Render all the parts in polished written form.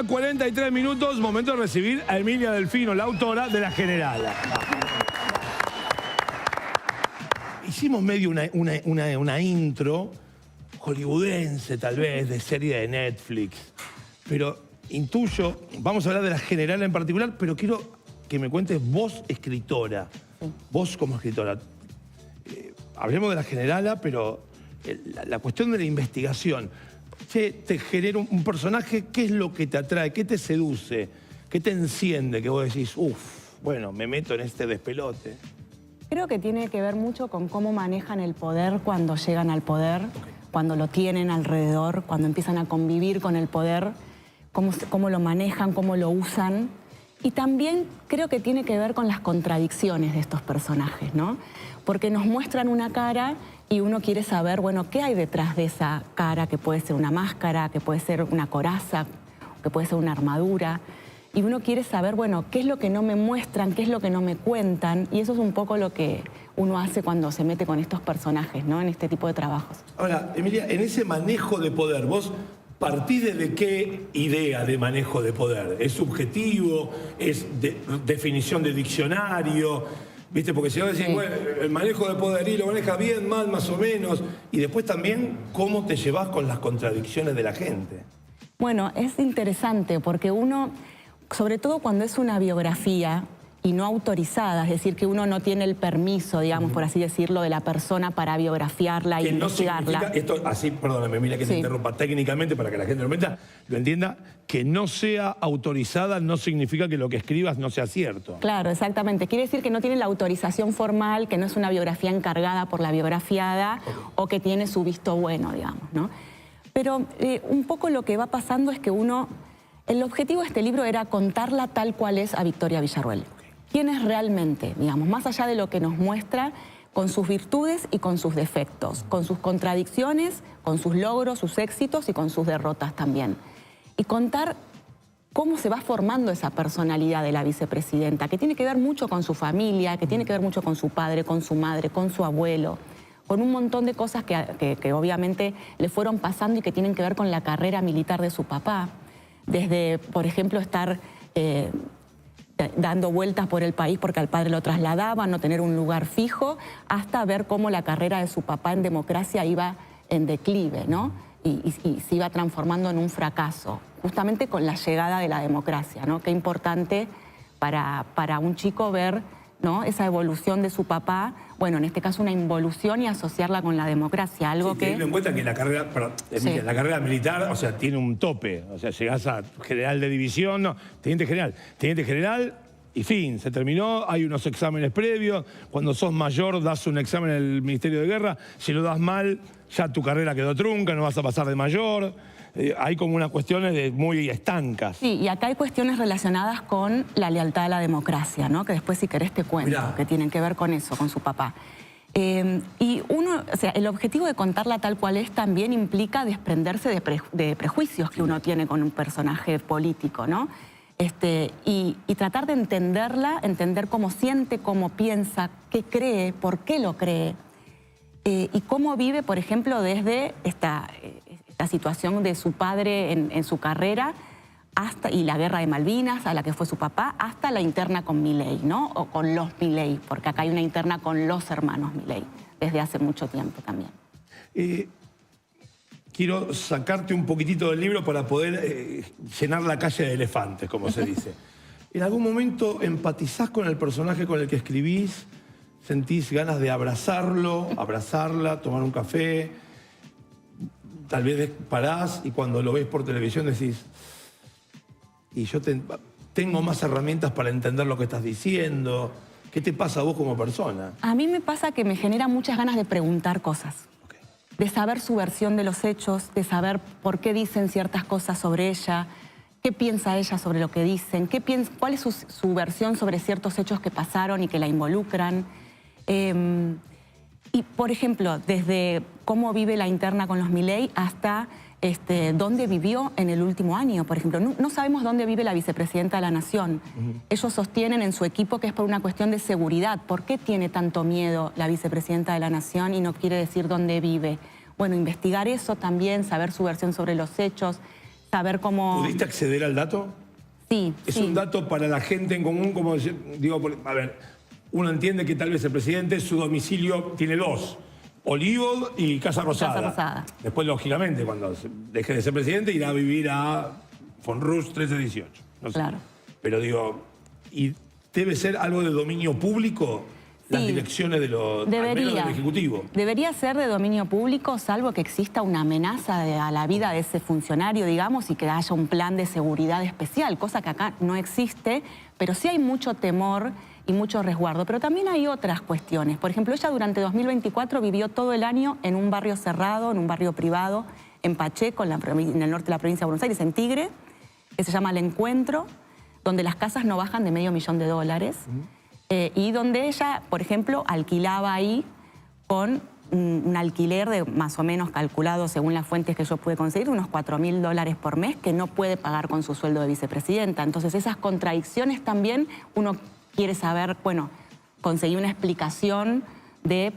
1:43 minutos, momento de recibir a Emilia Delfino, la autora de La Generala. Hicimos medio una intro hollywoodense, tal vez, de serie de Netflix. Pero intuyo, vamos a hablar de La Generala en particular, pero quiero que me cuentes vos, escritora. Vos como escritora. Hablemos de La Generala, pero la cuestión de la investigación. Che, te genera un personaje, ¿qué es lo que te atrae? ¿Qué te seduce? ¿Qué te enciende? Que vos decís, bueno, me meto en este despelote. Creo que tiene que ver mucho con cómo manejan el poder cuando llegan al poder, cuando lo tienen alrededor, cuando empiezan a convivir con el poder, cómo lo manejan, cómo lo usan. Y también creo que tiene que ver con las contradicciones de estos personajes, ¿no? Porque nos muestran una cara y uno quiere saber, bueno, ¿qué hay detrás de esa cara? Que puede ser una máscara, que puede ser una coraza, que puede ser una armadura. Y uno quiere saber, bueno, ¿qué es lo que no me muestran? ¿Qué es lo que no me cuentan? Y eso es un poco lo que uno hace cuando se mete con estos personajes, ¿no? En este tipo de trabajos. Ahora, Emilia, en ese manejo de poder, vos partís de qué idea de manejo de poder. ¿Es subjetivo? ¿Es definición de diccionario? ¿Viste? Porque si vos decís, bueno, el manejo de poder y lo manejas bien, mal, más o menos. Y después también, ¿cómo te llevas con las contradicciones de la gente? Bueno, es interesante porque uno, sobre todo cuando es una biografía y no autorizada, es decir, que uno no tiene el permiso, digamos, por así decirlo, de la persona para biografiarla e investigarla. No esto, así, perdóname, Emilia, que te interrumpa técnicamente para que la gente lo entienda, que no sea autorizada no significa que lo que escribas no sea cierto. Claro, exactamente. Quiere decir que no tiene la autorización formal, que no es una biografía encargada por la biografiada o que tiene su visto bueno, digamos, ¿no? Pero un poco lo que va pasando es que el objetivo de este libro era contarla tal cual es a Victoria Villarroel. ¿Quién es realmente, digamos, más allá de lo que nos muestra, con sus virtudes y con sus defectos, con sus contradicciones, con sus logros, sus éxitos y con sus derrotas también? Y contar cómo se va formando esa personalidad de la vicepresidenta, que tiene que ver mucho con su familia, que tiene que ver mucho con su padre, con su madre, con su abuelo, con un montón de cosas que obviamente le fueron pasando y que tienen que ver con la carrera militar de su papá. Desde, por ejemplo, estar dando vueltas por el país porque al padre lo trasladaban, no tener un lugar fijo, hasta ver cómo la carrera de su papá en democracia iba en declive, ¿no? Y se iba transformando en un fracaso, justamente con la llegada de la democracia, ¿no? Qué importante para un chico ver, ¿no?, esa evolución de su papá, bueno, en este caso una involución, y asociarla con la democracia, algo que... Teniendo en cuenta que la carrera militar, o sea, tiene un tope, o sea, llegás a general de división, no, teniente general y fin, se terminó, hay unos exámenes previos, cuando sos mayor das un examen en el Ministerio de Guerra, si lo das mal, ya tu carrera quedó trunca, no vas a pasar de mayor... hay como unas cuestiones muy estancas. Sí, y acá hay cuestiones relacionadas con la lealtad a la democracia, ¿no? Que después, si querés, te cuento, que tienen que ver con eso, con su papá. Y o sea, el objetivo de contarla tal cual es también implica desprenderse de prejuicios que uno tiene con un personaje político, ¿no? Y tratar de entenderla, entender cómo siente, cómo piensa, qué cree, por qué lo cree, y cómo vive, por ejemplo, desde esta situación de su padre en su carrera, y la guerra de Malvinas, a la que fue su papá, hasta la interna con Milei, ¿no? O con los Milei, porque acá hay una interna con los hermanos Milei, desde hace mucho tiempo también. Quiero sacarte un poquitito del libro para poder llenar la calle de elefantes, como se dice. ¿En algún momento empatizás con el personaje con el que escribís? ¿Sentís ganas de abrazarlo, abrazarla, tomar un café? Tal vez parás y cuando lo ves por televisión decís, y yo tengo más herramientas para entender lo que estás diciendo. ¿Qué te pasa a vos como persona? A mí me pasa que me genera muchas ganas de preguntar cosas, de saber su versión de los hechos, de saber por qué dicen ciertas cosas sobre ella, qué piensa ella sobre lo que dicen, cuál es su versión sobre ciertos hechos que pasaron y que la involucran. Y, por ejemplo, desde cómo vive la interna con los Milei hasta dónde vivió en el último año, por ejemplo. No sabemos dónde vive la vicepresidenta de la Nación. Ellos sostienen en su equipo que es por una cuestión de seguridad. ¿Por qué tiene tanto miedo la vicepresidenta de la Nación y no quiere decir dónde vive? Bueno, investigar eso también, saber su versión sobre los hechos, saber cómo... ¿Pudiste acceder al dato? Sí, Es sí. un dato para la gente en común, como decir, digo, a ver, uno entiende que tal vez el presidente, su domicilio tiene dos, Olivos y Casa Rosada. Casa Rosada. Después, lógicamente, cuando deje de ser presidente, irá a vivir a Fonrus 1318. No sé. Claro. Pero digo, ¿y debe ser algo de dominio público? Las Sí. direcciones al menos del Ejecutivo. Debería ser de dominio público, salvo que exista una amenaza a la vida de ese funcionario, digamos, y que haya un plan de seguridad especial, cosa que acá no existe, pero sí hay mucho temor y mucho resguardo. Pero también hay otras cuestiones. Por ejemplo, ella durante 2024 vivió todo el año en un barrio cerrado, en un barrio privado, en Pacheco, en el norte de la provincia de Buenos Aires, en Tigre, que se llama El Encuentro, donde las casas no bajan de $500,000. Y donde ella, por ejemplo, alquilaba ahí con un alquiler de más o menos calculado, según las fuentes que yo pude conseguir, unos $4.000 por mes que no puede pagar con su sueldo de vicepresidenta. Entonces esas contradicciones también uno quiere saber, bueno, conseguí una explicación de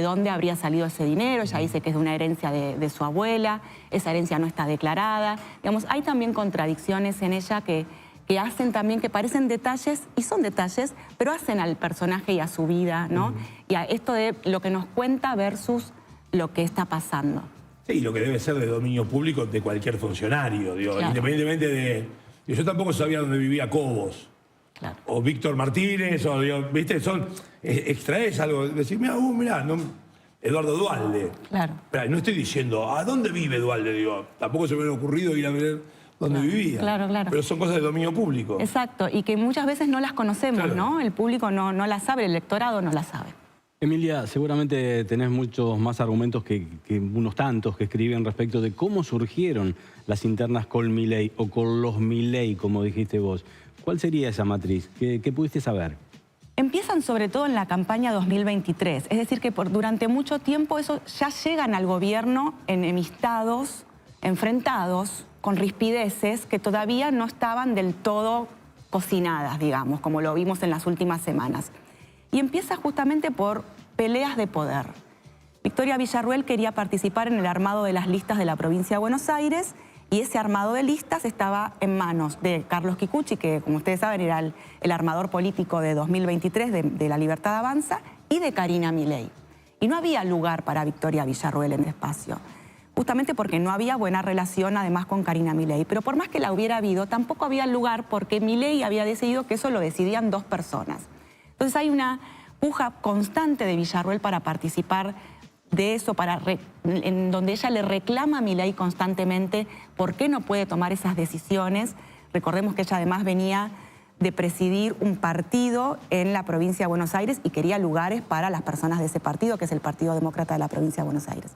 dónde habría salido ese dinero. Ella dice que es de una herencia de su abuela, esa herencia no está declarada. Digamos, hay también contradicciones en ella que hacen también, que parecen detalles, y son detalles, pero hacen al personaje y a su vida, ¿no? Y a esto de lo que nos cuenta versus lo que está pasando. Sí, lo que debe ser de dominio público de cualquier funcionario, digo, Claro. independientemente de... Yo tampoco sabía dónde vivía Cobos, Claro. o Víctor Martínez, o, digo, ¿viste? Extraes algo, decís, mirá, no, Eduardo Duhalde. Claro. Pero no estoy diciendo, ¿a dónde vive Duhalde? Digo, tampoco se me hubiera ocurrido ir a ver dónde vivía. Claro, claro. Pero son cosas de dominio público. Exacto, y que muchas veces no las conocemos, Claro. ¿no? El público no las sabe, el electorado no las sabe. Emilia, seguramente tenés muchos más argumentos que unos tantos que escriben respecto de cómo surgieron las internas con Milei o con los Milei, como dijiste vos. ¿Cuál sería esa matriz? ¿Qué pudiste saber? Empiezan sobre todo en la campaña 2023, es decir, que durante mucho tiempo eso ya llegan al gobierno enemistados, enfrentados, con rispideces que todavía no estaban del todo cocinadas, digamos, como lo vimos en las últimas semanas. Y empieza justamente por peleas de poder. Victoria Villarruel quería participar en el armado de las listas de la provincia de Buenos Aires y ese armado de listas estaba en manos de Carlos Kikuchi, que como ustedes saben era el armador político de 2023 de La Libertad Avanza, y de Karina Milei. Y no había lugar para Victoria Villarruel en el espacio, justamente porque no había buena relación además con Karina Milei. Pero por más que la hubiera habido, tampoco había lugar porque Milei había decidido que eso lo decidían dos personas. Entonces hay una puja constante de Villarruel para participar de eso, en donde ella le reclama a Milei constantemente por qué no puede tomar esas decisiones. Recordemos que ella además venía de presidir un partido en la provincia de Buenos Aires y quería lugares para las personas de ese partido, que es el Partido Demócrata de la provincia de Buenos Aires.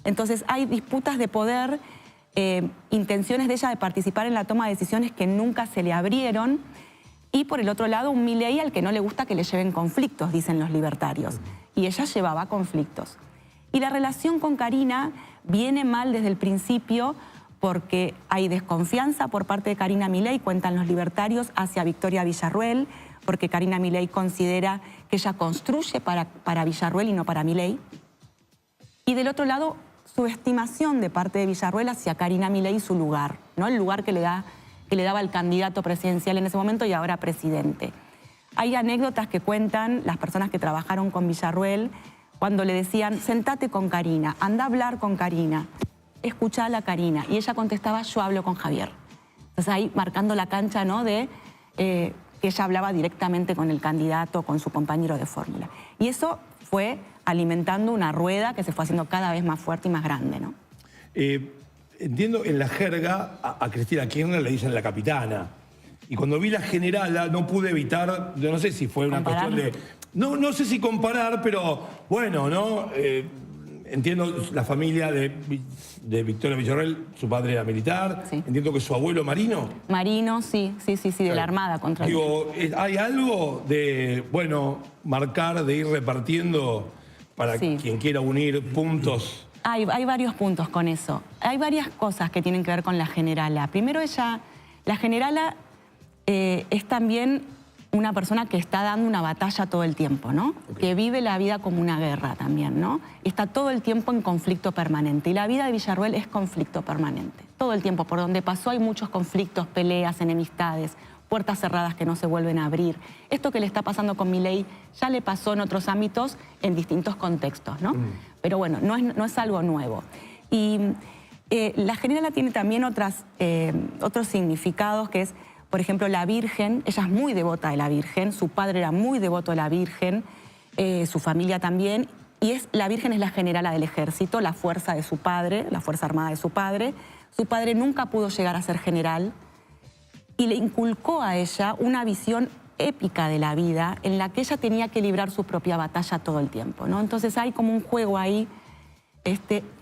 Entonces hay disputas de poder, intenciones de ella de participar en la toma de decisiones que nunca se le abrieron, y por el otro lado un Milei al que no le gusta que le lleven conflictos, dicen los libertarios, y ella llevaba conflictos. Y la relación con Karina viene mal desde el principio porque hay desconfianza por parte de Karina Milei, cuentan los libertarios, hacia Victoria Villarruel, porque Karina Milei considera que ella construye para Villarruel y no para Milei. Y del otro lado, subestimación de parte de Villarruel hacia Karina Milei y su lugar, ¿no? El lugar que le daba el candidato presidencial en ese momento y ahora presidente. Hay anécdotas que cuentan las personas que trabajaron con Villarruel cuando le decían, sentate con Karina, anda a hablar con Karina, escuchala a Karina. Y ella contestaba, yo hablo con Javier. Entonces ahí marcando la cancha, ¿no? De que ella hablaba directamente con el candidato, con su compañero de fórmula. Y eso fue alimentando una rueda que se fue haciendo cada vez más fuerte y más grande, ¿no? Entiendo, en la jerga a Cristina Kirchner le dicen la capitana. Y cuando vi la generala no pude evitar, yo no sé si fue una ¿Comparar? cuestión de... No sé si comparar, pero bueno, ¿no? Entiendo la familia de Victoria Villarruel, su padre era militar. Sí. Entiendo que su abuelo Marino. Marino, sí, de la Armada contra el... Digo, ¿hay algo de, bueno, marcar, de ir repartiendo para Sí. quien quiera unir puntos? Hay varios puntos con eso. Hay varias cosas que tienen que ver con la generala. Primero la generala es también una persona que está dando una batalla todo el tiempo, ¿no? Que vive la vida como una guerra también, ¿no? Está todo el tiempo en conflicto permanente. Y la vida de Villarroel es conflicto permanente. Todo el tiempo. Por donde pasó hay muchos conflictos, peleas, enemistades, puertas cerradas que no se vuelven a abrir. Esto que le está pasando con Milei ya le pasó en otros ámbitos, en distintos contextos, ¿no? Pero bueno, no es algo nuevo. Y la generala tiene también otros significados, que es, por ejemplo, la Virgen. Ella es muy devota de la Virgen, su padre era muy devoto de la Virgen, su familia también, y la Virgen es la generala del ejército, la fuerza de su padre, la fuerza armada de su padre. Su padre nunca pudo llegar a ser general, y le inculcó a ella una visión épica de la vida en la que ella tenía que librar su propia batalla todo el tiempo, ¿no? Entonces hay como un juego ahí.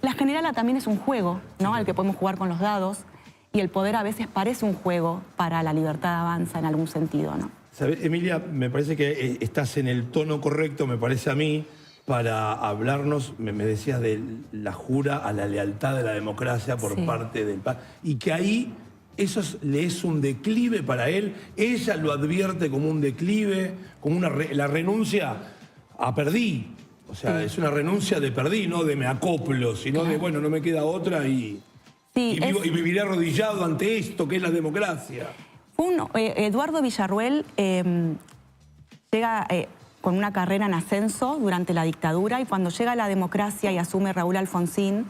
La generala también es un juego, ¿no? Al que podemos jugar con los dados, y el poder a veces parece un juego para la libertad avanza en algún sentido, ¿no? ¿Sabes, Emilia? Me parece que estás en el tono correcto, me parece a mí, para hablarnos, me decías, de la jura a la lealtad de la democracia por parte del país, y que ahí eso le es un declive para él. Ella lo advierte como un declive, como la renuncia a perdí. O sea, es una renuncia de perdí, no de me acoplo, sino de, bueno, no me queda otra y viviré arrodillado ante esto que es la democracia. Eduardo Villarroel llega con una carrera en ascenso durante la dictadura, y cuando llega la democracia y asume Raúl Alfonsín,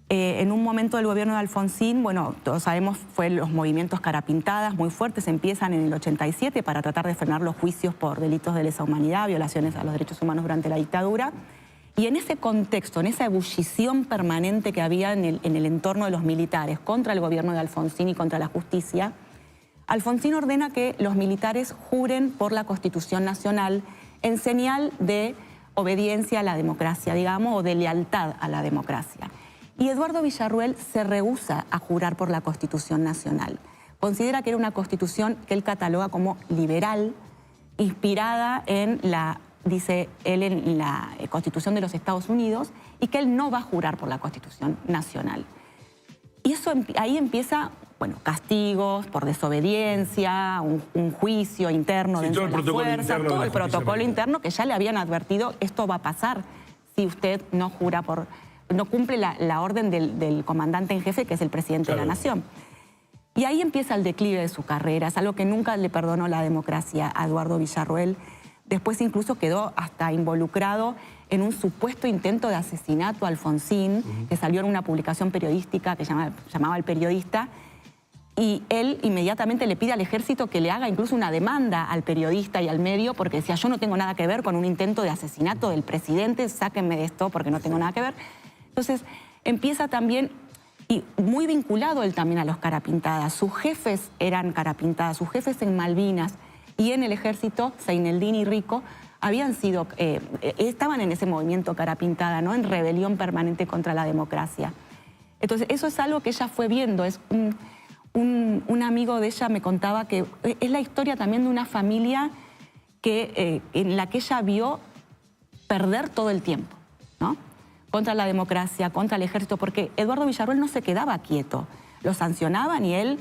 en un momento del gobierno de Alfonsín, bueno, todos sabemos, fue los movimientos Carapintadas muy fuertes, empiezan en el 87 para tratar de frenar los juicios por delitos de lesa humanidad, violaciones a los derechos humanos durante la dictadura. Y en ese contexto, en esa ebullición permanente que había en el entorno de los militares contra el gobierno de Alfonsín y contra la justicia, Alfonsín ordena que los militares juren por la Constitución Nacional en señal de obediencia a la democracia, digamos, o de lealtad a la democracia. Y Eduardo Villarroel se rehúsa a jurar por la Constitución Nacional. Considera que era una constitución que él cataloga como liberal, inspirada en dice él, en la Constitución de los Estados Unidos, y que él no va a jurar por la Constitución Nacional. Y ahí empieza, bueno, castigos por desobediencia, un juicio interno dentro de la fuerza, todo el protocolo interno que ya le habían advertido, esto va a pasar si usted no jura no cumple la orden del comandante en jefe, que es el presidente de la nación. Y ahí empieza el declive de su carrera. Es algo que nunca le perdonó la democracia a Eduardo Villarroel. Después incluso quedó hasta involucrado en un supuesto intento de asesinato a Alfonsín, que salió en una publicación periodística que llamaba El Periodista, y él inmediatamente le pide al ejército que le haga incluso una demanda al periodista y al medio, porque decía, yo no tengo nada que ver con un intento de asesinato del presidente, sáquenme de esto porque no tengo nada que ver. Entonces empieza también, y muy vinculado él también a los Carapintadas. Sus jefes eran Carapintadas, sus jefes en Malvinas y en el ejército, Zaineldin y Rico, estaban en ese movimiento Carapintada, ¿no? En rebelión permanente contra la democracia. Entonces eso es algo que ella fue viendo. Un amigo de ella me contaba que es la historia también de una familia en la que ella vio perder todo el tiempo, ¿no? Contra la democracia, contra el ejército, porque Eduardo Villarroel no se quedaba quieto. Lo sancionaban y él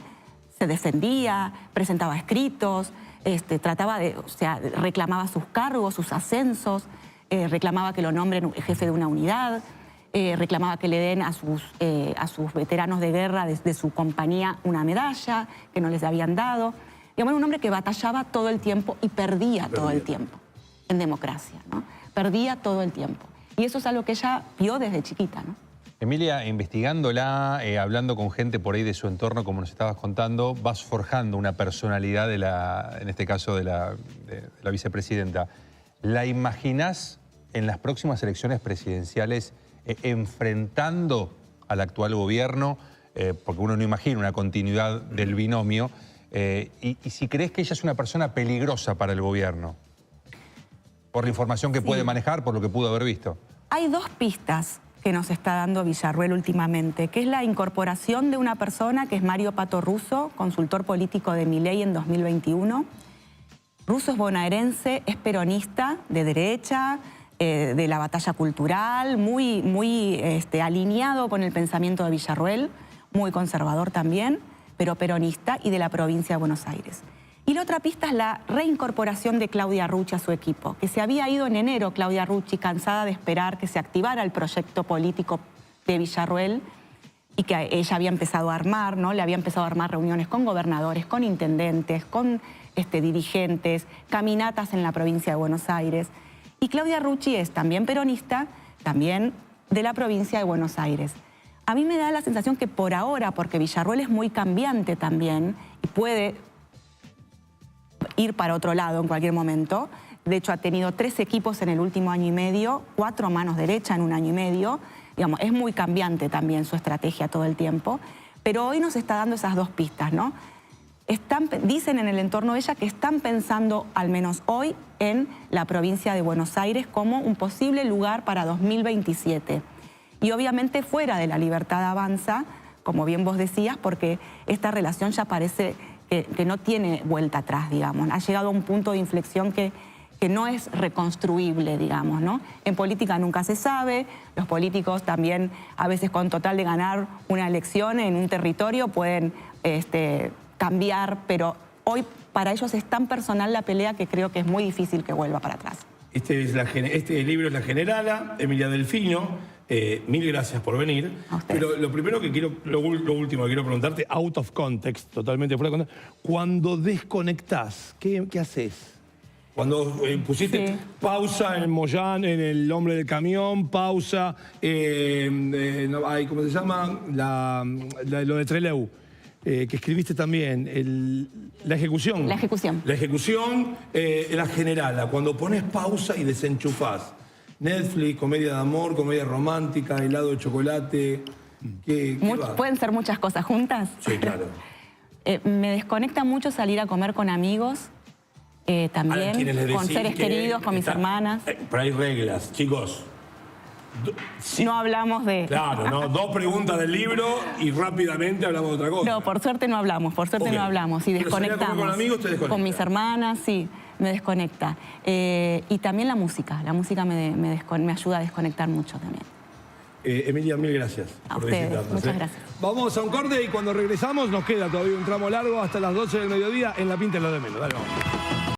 se defendía, presentaba escritos, reclamaba sus cargos, sus ascensos, reclamaba que lo nombren jefe de una unidad, reclamaba que le den a sus veteranos de guerra de su compañía una medalla que no les habían dado. Digamos, era un hombre que batallaba todo el tiempo y perdía todo el tiempo en democracia, ¿no? Perdía todo el tiempo. Y eso es algo que ella vio desde chiquita, ¿no? Emilia, investigándola, hablando con gente por ahí de su entorno, como nos estabas contando, vas forjando una personalidad en este caso de la vicepresidenta. ¿La imaginás en las próximas elecciones presidenciales enfrentando al actual gobierno? Porque uno no imagina una continuidad del binomio. Y si crees que ella es una persona peligrosa para el gobierno, por la información que puede manejar, por lo que pudo haber visto. Hay dos pistas que nos está dando Villarroel últimamente, que es la incorporación de una persona que es Mario Pato Russo, consultor político de Milei en 2021. Russo es bonaerense, es peronista, de derecha, de la batalla cultural, muy alineado con el pensamiento de Villarroel, muy conservador también, pero peronista y de la provincia de Buenos Aires. Y la otra pista es la reincorporación de Claudia Rucci a su equipo, que se había ido en enero Claudia Rucci, cansada de esperar que se activara el proyecto político de Villarruel, y que ella había empezado a armar, ¿no? Le había empezado a armar reuniones con gobernadores, con intendentes, con dirigentes, caminatas en la provincia de Buenos Aires. Y Claudia Rucci es también peronista, también de la provincia de Buenos Aires. A mí me da la sensación que por ahora, porque Villarruel es muy cambiante también y puede ir para otro lado en cualquier momento. De hecho, ha tenido 3 equipos en el último año y medio, 4 manos derecha en un año y medio. Digamos, es muy cambiante también su estrategia todo el tiempo, pero hoy nos está dando esas 2 pistas, ¿no? Dicen en el entorno de ella que están pensando, al menos hoy, en la provincia de Buenos Aires como un posible lugar para 2027. Y obviamente fuera de la Libertad Avanza, como bien vos decías, porque esta relación ya parece que no tiene vuelta atrás, digamos. Ha llegado a un punto de inflexión que no es reconstruible, digamos, ¿no? En política nunca se sabe, los políticos también a veces con total de ganar una elección en un territorio pueden cambiar, pero hoy para ellos es tan personal la pelea que creo que es muy difícil que vuelva para atrás. Este libro es La Generala, Emilia Delfino. Mil gracias por venir. Pero lo primero que quiero, lo último que quiero preguntarte, out of context, totalmente fuera de contexto, cuando desconectás, ¿qué haces? Cuando pusiste pausa en Moyano, en El Hombre del Camión, pausa, ¿cómo se llama? Lo de Trelew, que escribiste también, la ejecución. La ejecución. La ejecución, La Generala, cuando pones pausa y desenchufás. Netflix, comedia de amor, comedia romántica, helado de chocolate, ¿qué va? ¿Pueden ser muchas cosas juntas? Sí, claro. Me desconecta mucho salir a comer con amigos. También con seres queridos, con mis hermanas. Pero hay reglas, chicos. No hablamos de... Claro, no, 2 preguntas del libro y rápidamente hablamos de otra cosa. No, por suerte no hablamos, no hablamos y pero desconectamos. Con amigos te desconecta. Con mis hermanas, sí, me desconecta. Y también la música me ayuda a desconectar mucho también. Emilia, mil gracias por visitarnos. Muchas gracias. Vamos a un corte y cuando regresamos nos queda todavía un tramo largo hasta las 12 del mediodía en La Pinta es lo de menos. Dale, vamos.